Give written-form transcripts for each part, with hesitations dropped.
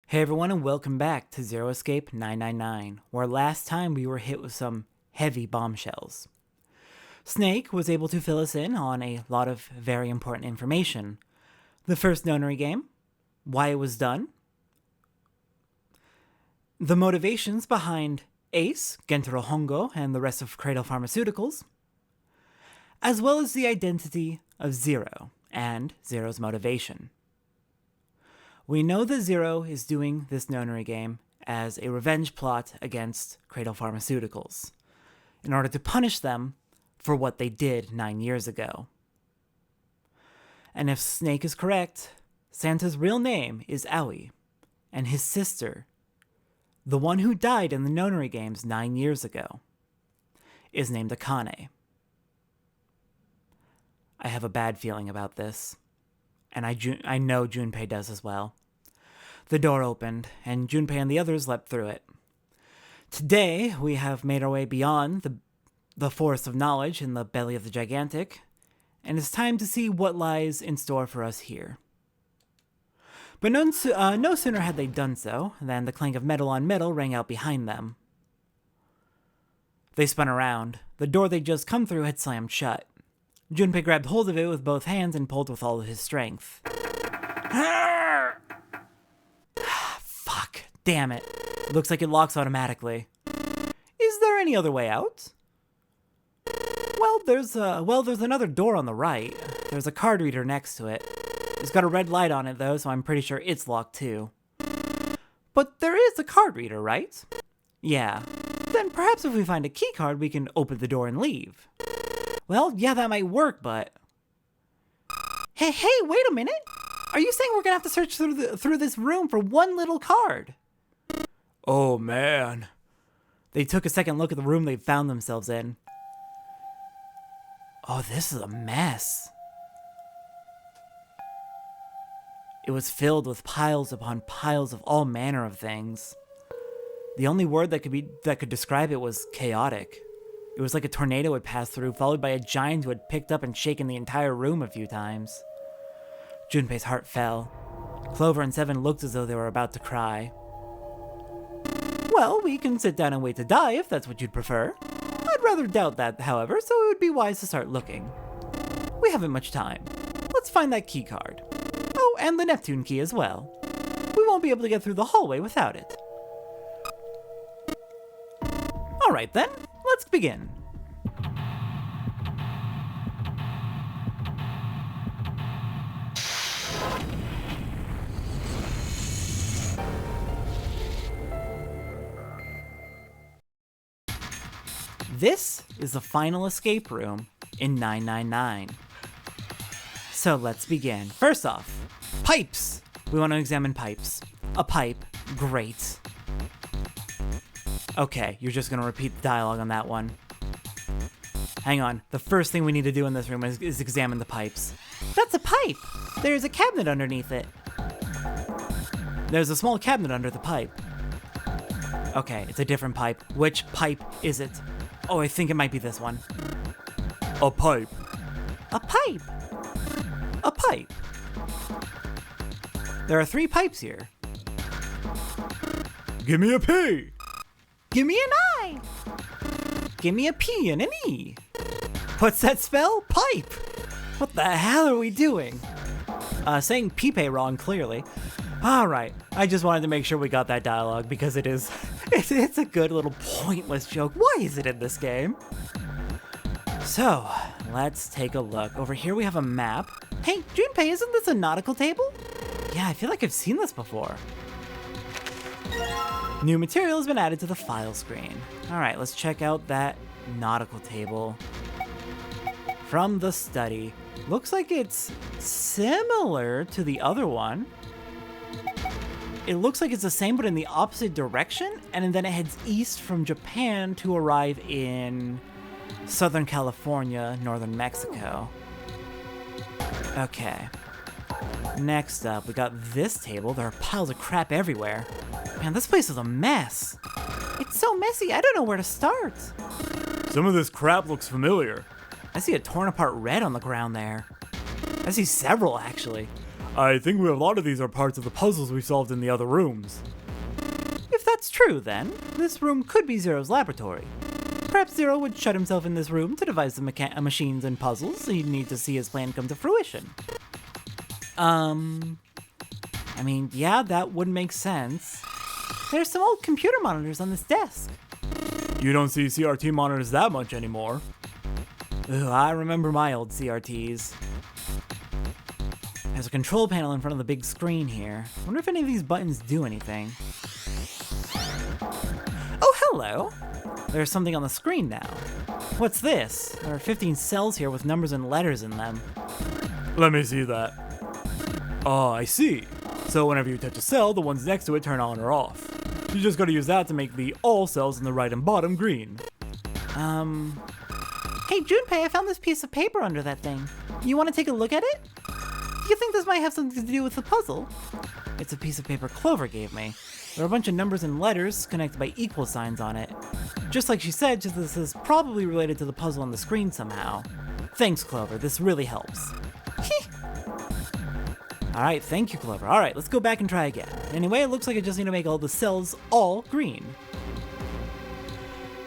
Hey everyone, and welcome back to Zero Escape 999, where last time we were hit with some heavy bombshells. Snake was able to fill us in on a lot of very important information. The first nonary game, why it was done, the motivations behind Ace, Gentaro Hongo, and the rest of Cradle Pharmaceuticals, as well as the identity of Zero and Zero's motivation. We know that Zero is doing this nonary game as a revenge plot against Cradle Pharmaceuticals, in order to punish them for what they did 9 years ago. And if Snake is correct, Santa's real name is Aoi, and his sister, the one who died in the nonary games 9 years ago, is named Akane. I have a bad feeling about this, and I know Junpei does as well. The door opened, and Junpei and the others leapt through it. Today, we have made our way beyond the forest of knowledge in the belly of the gigantic, and it's time to see what lies in store for us here. But no sooner had they done so than the clank of metal on metal rang out behind them. They spun around. The door they'd just come through had slammed shut. Junpei grabbed hold of it with both hands and pulled with all of his strength. Fuck. Damn it. Looks like it locks automatically. Is there any other way out? Well, there's another door on the right. There's a card reader next to it. It's got a red light on it, though, so I'm pretty sure it's locked, too. But there is a card reader, right? Yeah. Then perhaps if we find a key card, we can open the door and leave. Well, yeah, that might work, but... Hey, wait a minute! Are you saying we're gonna have to search through this room for one little card? Oh, man. They took a second look at the room they found themselves in. Oh, this is a mess. It was filled with piles upon piles of all manner of things. The only word that could describe it was chaotic. It was like a tornado had passed through, followed by a giant who had picked up and shaken the entire room a few times. Junpei's heart fell. Clover and Seven looked as though they were about to cry. Well, we can sit down and wait to die if that's what you'd prefer. I'd rather doubt that, however, so it would be wise to start looking. We haven't much time. Let's find that key card. Oh, and the Neptune key as well. We won't be able to get through the hallway without it. Alright then, let's begin. This is the final escape room in 999. So let's begin. First off, pipes! We want to examine pipes. A pipe, great. Okay, you're just gonna repeat the dialogue on that one. Hang on, the first thing we need to do in this room is examine the pipes. That's a pipe! There's a cabinet underneath it. There's a small cabinet under the pipe. Okay, it's a different pipe. Which pipe is it? Oh, I think it might be this one. A pipe. A pipe. A pipe. There are 3 pipes here. Give me a P. Give me an I. Give me a P and an E. What's that spell? Pipe. What the hell are we doing? Saying pipe wrong, clearly. Alright, I just wanted to make sure we got that dialogue because it's a good little pointless joke. Why is it in this game? So, let's take a look. Over here we have a map. Hey, Junpei, isn't this a nautical table? Yeah, I feel like I've seen this before. New material has been added to the file screen. Alright, let's check out that nautical table. From the study. Looks like it's similar to the other one. It looks like it's the same but in the opposite direction, and then it heads east from Japan to arrive in Southern California, northern Mexico. Okay. Next up, we got this table. There are piles of crap everywhere. Man, this place is a mess. It's so messy, I don't know where to start. Some of this crap looks familiar. I see a torn apart red on the ground there. I see several, actually. I think a lot of these are parts of the puzzles we solved in the other rooms. If that's true, then, this room could be Zero's laboratory. Perhaps Zero would shut himself in this room to devise the machines and puzzles he'd need to see his plan come to fruition. I mean, yeah, that would make sense. There's some old computer monitors on this desk. You don't see CRT monitors that much anymore. Ugh, I remember my old CRTs. There's a control panel in front of the big screen here. Wonder if any of these buttons do anything. Oh, hello! There's something on the screen now. What's this? There are 15 cells here with numbers and letters in them. Let me see that. Oh, I see. So whenever you touch a cell, the ones next to it turn on or off. You just gotta use that to make the all cells in the right and bottom green. Hey Junpei, I found this piece of paper under that thing. You wanna take a look at it? Do you think this might have something to do with the puzzle? It's a piece of paper Clover gave me. There are a bunch of numbers and letters connected by equal signs on it. Just like she said, this is probably related to the puzzle on the screen somehow. Thanks, Clover, this really helps. Alright, thank you, Clover. Alright, let's go back and try again. Anyway, it looks like I just need to make all the cells all green.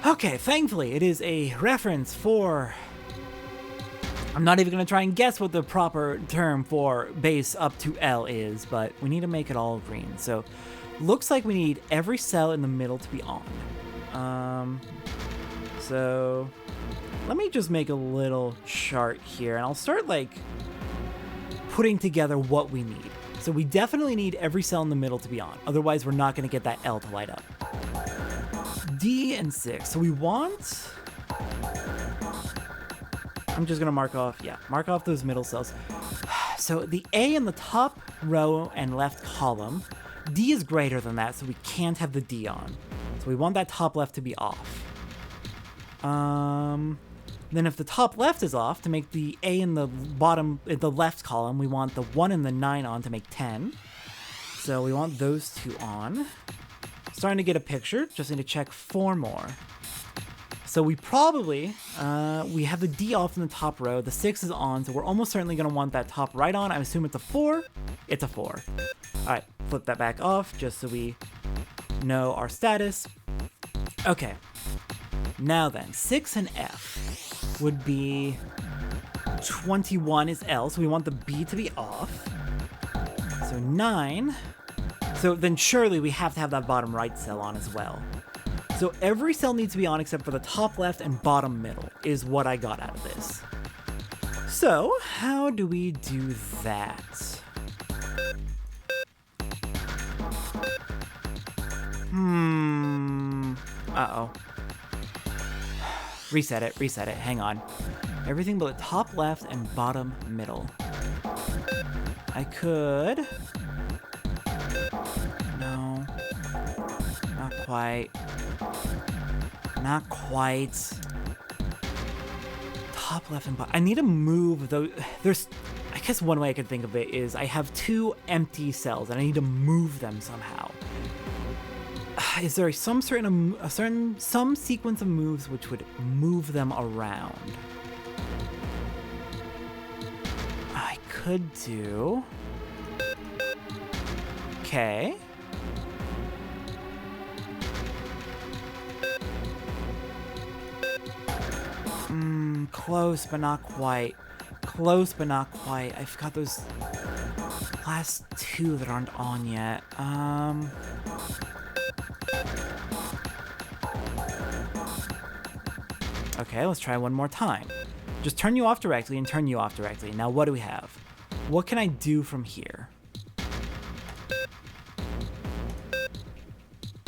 Okay, thankfully, it is a reference for... I'm not even going to try and guess what the proper term for base up to L is, but we need to make it all green. So, looks like we need every cell in the middle to be on. So, let me just make a little chart here, and I'll start, like, putting together what we need. So we definitely need every cell in the middle to be on. Otherwise, we're not going to get that L to light up. D and 6. So we want... I'm just going to mark off those middle cells. So the A in the top row and left column, D is greater than that, so we can't have the D on. So we want that top left to be off. Then if the top left is off, to make the A in the bottom, in the left column, we want the 1 and the 9 on to make 10. So we want those two on. Starting to get a picture, just need to check 4 more. So we probably, we have the D off in the top row, the 6 is on, so we're almost certainly going to want that top right on. I assume it's a 4. It's a 4. Alright, flip that back off, just so we know our status. Okay. Now then, 6 and F would be 21 is L, so we want the B to be off. So 9. So then surely we have to have that bottom right cell on as well. So every cell needs to be on except for the top left and bottom middle is what I got out of this. So how do we do that? Uh-oh. Reset it, hang on. Everything but the top left and bottom middle. I could... No. Not quite. Not quite. Top left and bottom. I need to move those... There's... I guess one way I could think of it is I have 2 empty cells and I need to move them somehow. Is there some sequence of moves which would move them around? I could do... Okay. Close, but not quite. Close, but not quite. I've got those last 2 that aren't on yet. Okay, let's try one more time. Just turn you off directly and turn you off directly. Now what do we have? What can I do from here?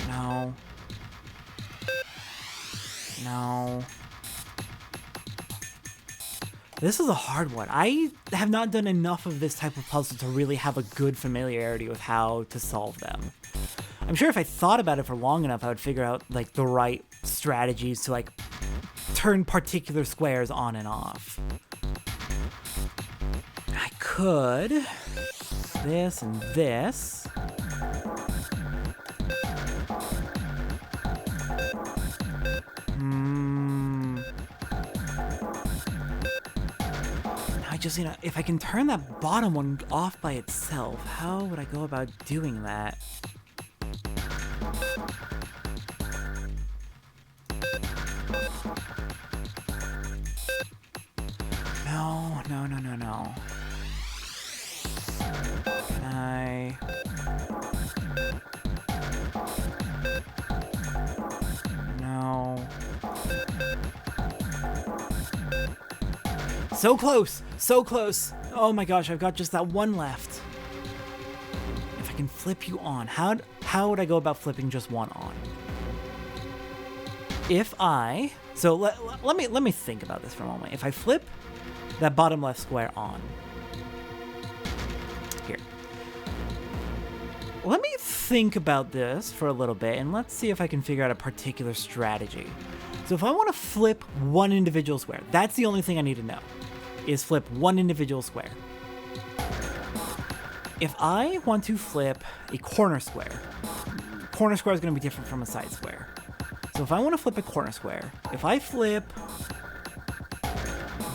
No. No. This is a hard one. I have not done enough of this type of puzzle to really have a good familiarity with how to solve them. I'm sure if I thought about it for long enough, I would figure out like the right strategies to like turn particular squares on and off. I could this and this. I just, if I can turn that bottom one off by itself, how would I go about doing that? No. Can I... No. So close! So close! Oh my gosh, I've got just that one left. If I can flip you on, how would I go about flipping just one on? If I... So let me think about this for a moment. If I flip that bottom left square on. Here. Let me think about this for a little bit, and let's see if I can figure out a particular strategy. So if I want to flip one individual square, that's the only thing I need to know, is flip one individual square. If I want to flip a corner square is going to be different from a side square. So if I want to flip a corner square, if I flip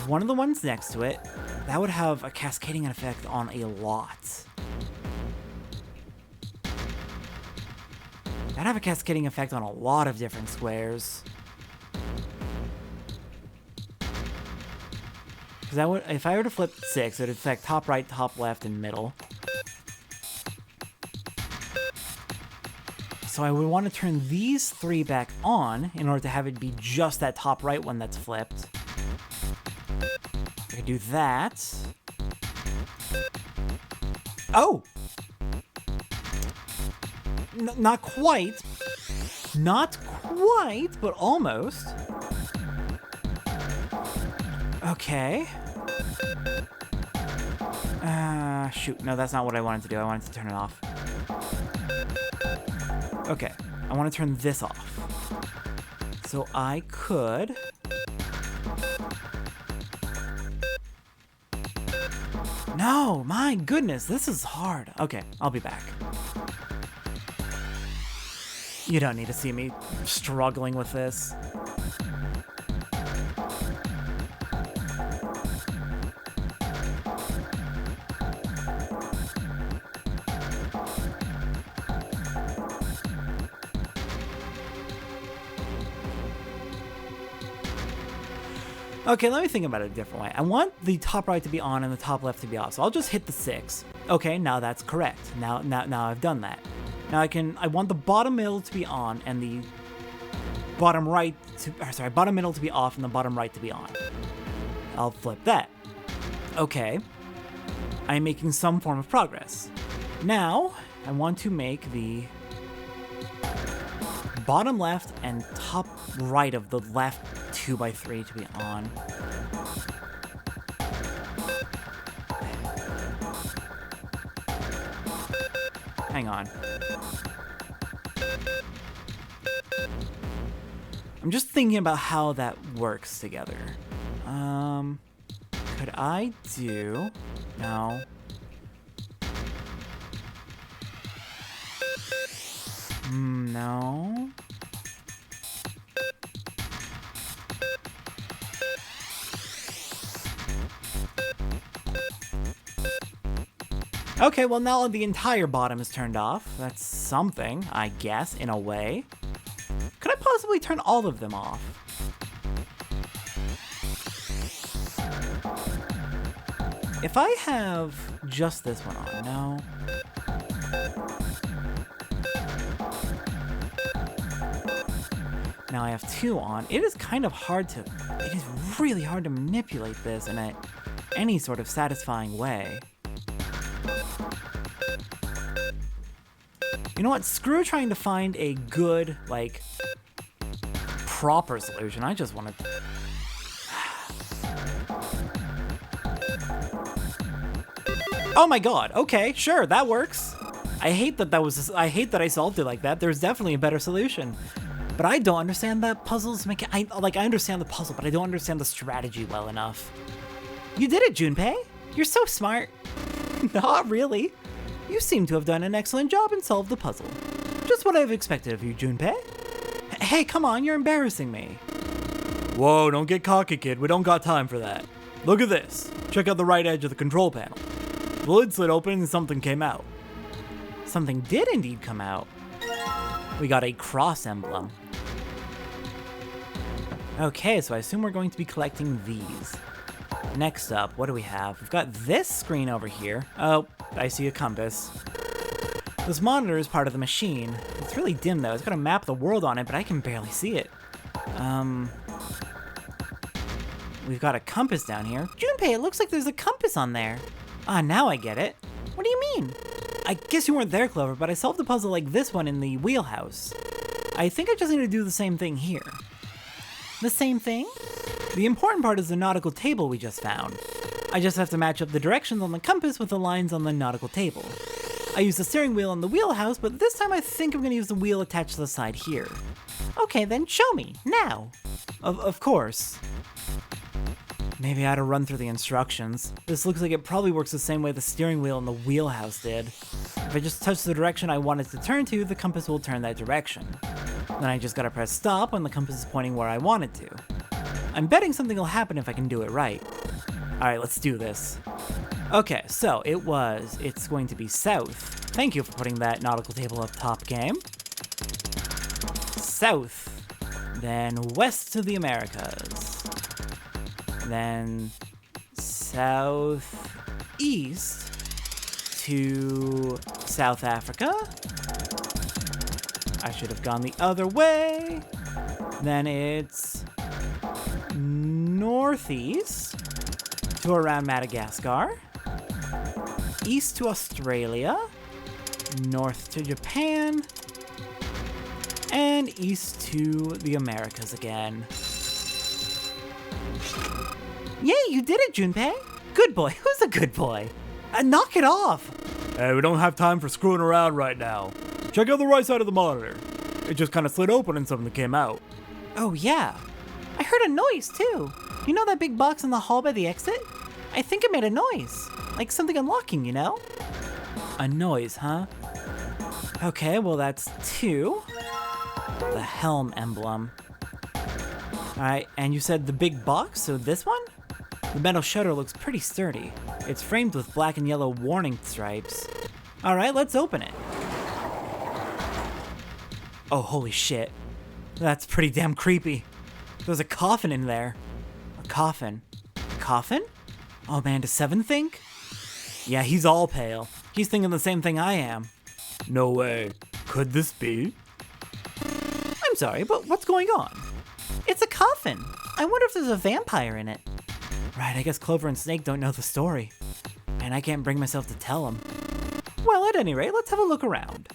one of the ones next to it, that would have a cascading effect on a lot. That'd have a cascading effect on a lot of different squares. Because that would, if I were to flip 6, it would affect top right, top left, and middle. So I would want to turn these 3 back on in order to have it be just that top right one that's flipped. I could do that. Oh! Not quite. Not quite, but almost. Okay. Shoot. No, that's not what I wanted to do. I wanted to turn it off. Okay. I want to turn this off. So I could... No, my goodness, this is hard. Okay, I'll be back. You don't need to see me struggling with this. Okay, let me think about it a different way. I want the top right to be on and the top left to be off, so I'll just hit the 6. Okay, now that's correct. Now I've done that. Now I want the bottom middle to be on and the bottom middle to be off and the bottom right to be on. I'll flip that. Okay. I'm making some form of progress. Now, I want to make the bottom left and top right of the left 2x3 to be on. Hang on. I'm just thinking about how that works together. Could I do... No. No. Okay, well now the entire bottom is turned off. That's something, I guess, in a way. Could I possibly turn all of them off? If I have just this one on, no. Now I have 2 on. It is kind of hard to... It is really hard to manipulate this in any sort of satisfying way. You know what? Screw trying to find a good, like, proper solution. I just want to... Oh my god. Okay, sure, that works. I hate that I hate that I solved it like that. There's definitely a better solution. But I don't understand that puzzle's I understand the puzzle, but I don't understand the strategy well enough. You did it, Junpei. You're so smart. Not really. You seem to have done an excellent job and solved the puzzle. Just what I've expected of you, Junpei. Hey, come on, you're embarrassing me. Whoa, don't get cocky, kid. We don't got time for that. Look at this. Check out the right edge of the control panel. The lid slid open and something came out. Something did indeed come out. We got a cross emblem. Okay, so I assume we're going to be collecting these. Next up, what do we have? We've got this screen over here. Oh, I see a compass. This monitor is part of the machine. It's really dim though. It's got a map of the world on it, but I can barely see it. We've got a compass down here. Junpei, it looks like there's a compass on there. Ah, now I get it. What do you mean? I guess you weren't there, Clover, but I solved a puzzle like this one in the wheelhouse. I think I just need to do the same thing here. The same thing? The important part is the nautical table we just found. I just have to match up the directions on the compass with the lines on the nautical table. I used the steering wheel on the wheelhouse, but this time I think I'm gonna use the wheel attached to the side here. Okay, then show me, now. Of course. Maybe I had to run through the instructions. This looks like it probably works the same way the steering wheel in the wheelhouse did. If I just touch the direction I want it to turn to, the compass will turn that direction. Then I just gotta press stop when the compass is pointing where I want it to. I'm betting something will happen if I can do it right. Alright, let's do this. Okay, so it's going to be south. Thank you for putting that nautical table up top, game. South. Then west to the Americas. Then southeast to South Africa. I should have gone the other way. Then it's northeast to around Madagascar. East to Australia. North to Japan. And east to the Americas again. Yay, you did it, Junpei! Good boy, who's a good boy? Knock it off! Hey, we don't have time for screwing around right now. Check out the right side of the monitor. It just kind of slid open and something came out. Oh yeah, I heard a noise too. You know that big box in the hall by the exit? I think it made a noise. Like something unlocking, you know? A noise, huh? Okay, well that's 2. The helm emblem. Alright, and you said the big box, so this one? The metal shutter looks pretty sturdy. It's framed with black and yellow warning stripes. Alright, let's open it. Oh, holy shit. That's pretty damn creepy. There's a coffin in there. A coffin. A coffin? Oh man, does Seven think? Yeah, he's all pale. He's thinking the same thing I am. No way. Could this be? I'm sorry, but what's going on? It's a coffin. I wonder if there's a vampire in it. Right, I guess Clover and Snake don't know the story. And I can't bring myself to tell them. Well, at any rate, let's have a look around.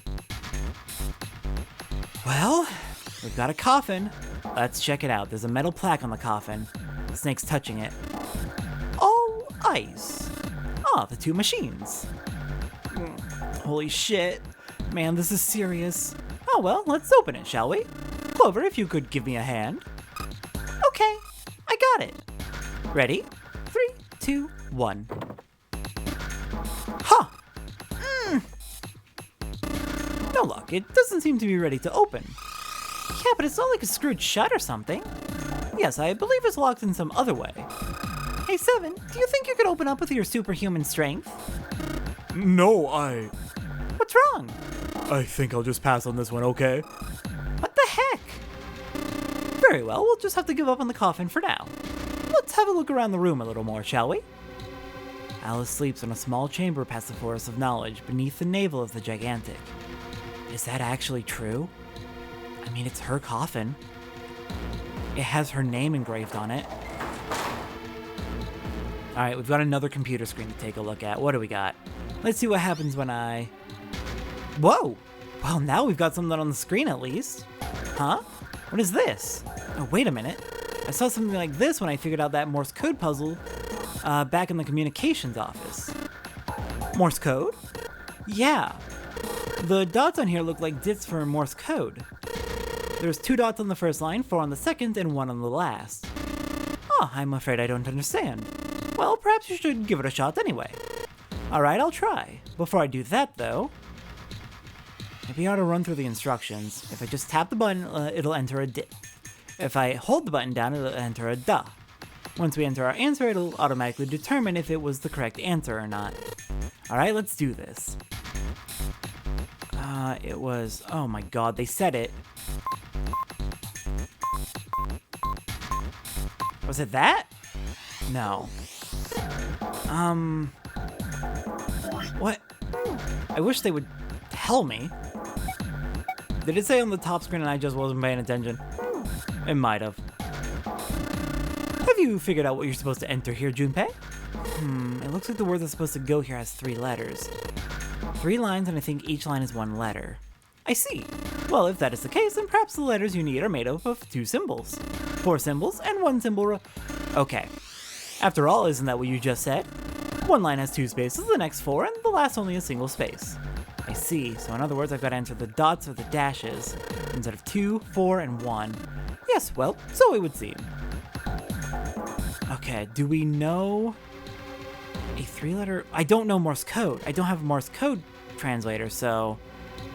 Well, we've got a coffin. Let's check it out. There's a metal plaque on the coffin. Snake's touching it. All ice. Ah, the 2 machines. Holy shit. Man, this is serious. Oh well, let's open it, shall we? Clover, if you could give me a hand. Okay, I got it. Ready? 3, 2, 1. Huh! No luck. It doesn't seem to be ready to open. Yeah, but it's not like it's screwed shut or something. Yes, I believe it's locked in some other way. Hey, Seven, do you think you could open up with your superhuman strength? No, What's wrong? I think I'll just pass on this one, okay? What the heck? Very well, we'll just have to give up on the coffin for now. Let's have a look around the room a little more, shall we? Alice sleeps in a small chamber past the forest of knowledge, beneath the navel of the gigantic. Is that actually true? I mean, it's her coffin. It has her name engraved on it. Alright, we've got another computer screen to take a look at. What do we got? Let's see what happens when I... Whoa! Well, now we've got something on the screen at least. Huh? What is this? Oh, wait a minute. I saw something like this when I figured out that Morse code puzzle back in the communications office. Morse code? Yeah. The dots on here look like dits for Morse code. There's 2 dots on the first line, 4 on the second, and 1 on the last. Oh, I'm afraid I don't understand. Well, perhaps you should give it a shot anyway. Alright, I'll try. Before I do that, though, maybe I ought to run through the instructions. If I just tap the button, it'll enter a dit. If I hold the button down, it'll enter a da. Once we enter our answer, it'll automatically determine if it was the correct answer or not. Alright, let's do this. It was... Oh my god, they said it. Was it that? No. What? I wish they would tell me. Did it say on the top screen and I just wasn't paying attention? It might have. Have you figured out what you're supposed to enter here, Junpei? It looks like the word that's supposed to go here has 3 letters. 3 lines, and I think each line is 1 letter. I see. Well, if that is the case, then perhaps the letters you need are made up of 2 symbols. 4 symbols, and 1 symbol Okay. After all, isn't that what you just said? 1 line has 2 spaces, the next 4, and the last only a single space. I see. So in other words, I've got to enter the dots or the dashes instead of 2, 4, and 1. Yes, well, so it would seem. Okay, do we know a 3-letter... I don't know Morse code. I don't have a Morse code translator, so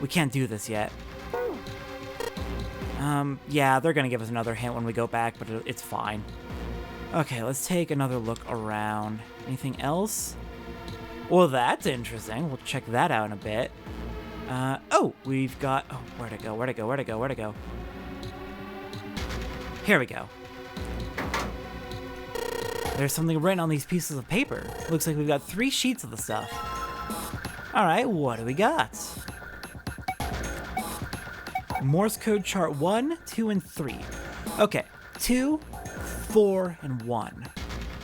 we can't do this yet. Yeah, they're gonna give us another hint when we go back, but it's fine. Okay, let's take another look around. Anything else? Well, that's interesting. We'll check that out in a bit. Oh, we've got... Oh, where'd it go? Where'd it go? Where'd it go? Where'd it go? Here we go. There's something written on these pieces of paper. Looks like we've got 3 sheets of the stuff. Alright, what do we got? Morse code chart 1, 2, and 3. Okay, 2, 4, and 1.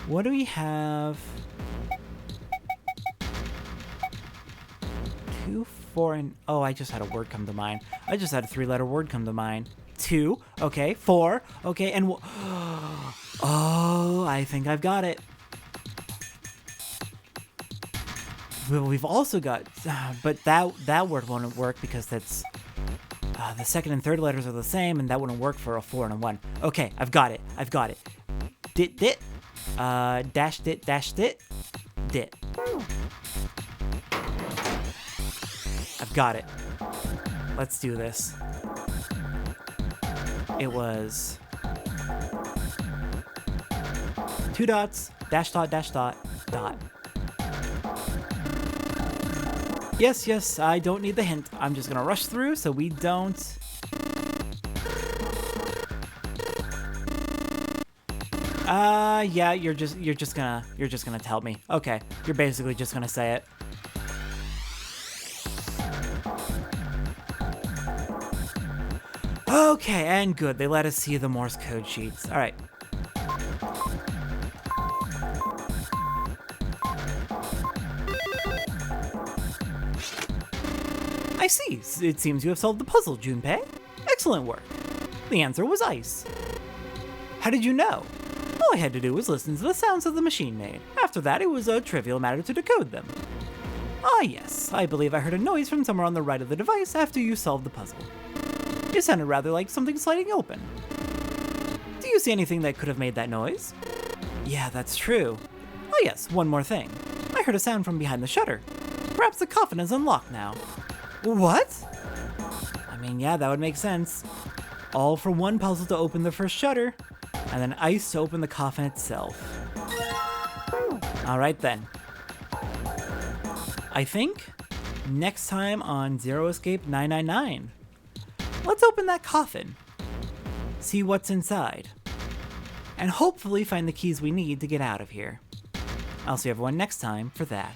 What do we have? 2, 4, and... Oh, I just had a word come to mind. I just had a 3-letter word come to mind. 2, okay, 4, okay, and... Oh, I think I've got it. Well, we've also got... But that word won't work because that's... the second and third letters are the same, and that wouldn't work for a 4 and a 1. Okay, I've got it. I've got it. Dit. Dash dit, dit. I've got it. Let's do this. It was 2 dots, dash dot, dot. Yes, I don't need the hint. I'm just gonna rush through so we don't... Yeah, you're just gonna tell me. Okay, you're basically just gonna say it. Okay, and good. They let us see the Morse code sheets. All right. I see. It seems you have solved the puzzle, Junpei. Excellent work. The answer was ice. How did you know? All I had to do was listen to the sounds that the machine made. After that, it was a trivial matter to decode them. Ah, yes. I believe I heard a noise from somewhere on the right of the device after you solved the puzzle. It sounded rather like something sliding open. Do you see anything that could have made that noise? Yeah, that's true. Oh yes, one more thing. I heard a sound from behind the shutter. Perhaps the coffin is unlocked now. What? I mean, yeah, that would make sense. All for one puzzle to open the first shutter, and then ice to open the coffin itself. Alright then. I think next time on Zero Escape 999. Let's open that coffin, see what's inside, and hopefully find the keys we need to get out of here. I'll see everyone next time for that.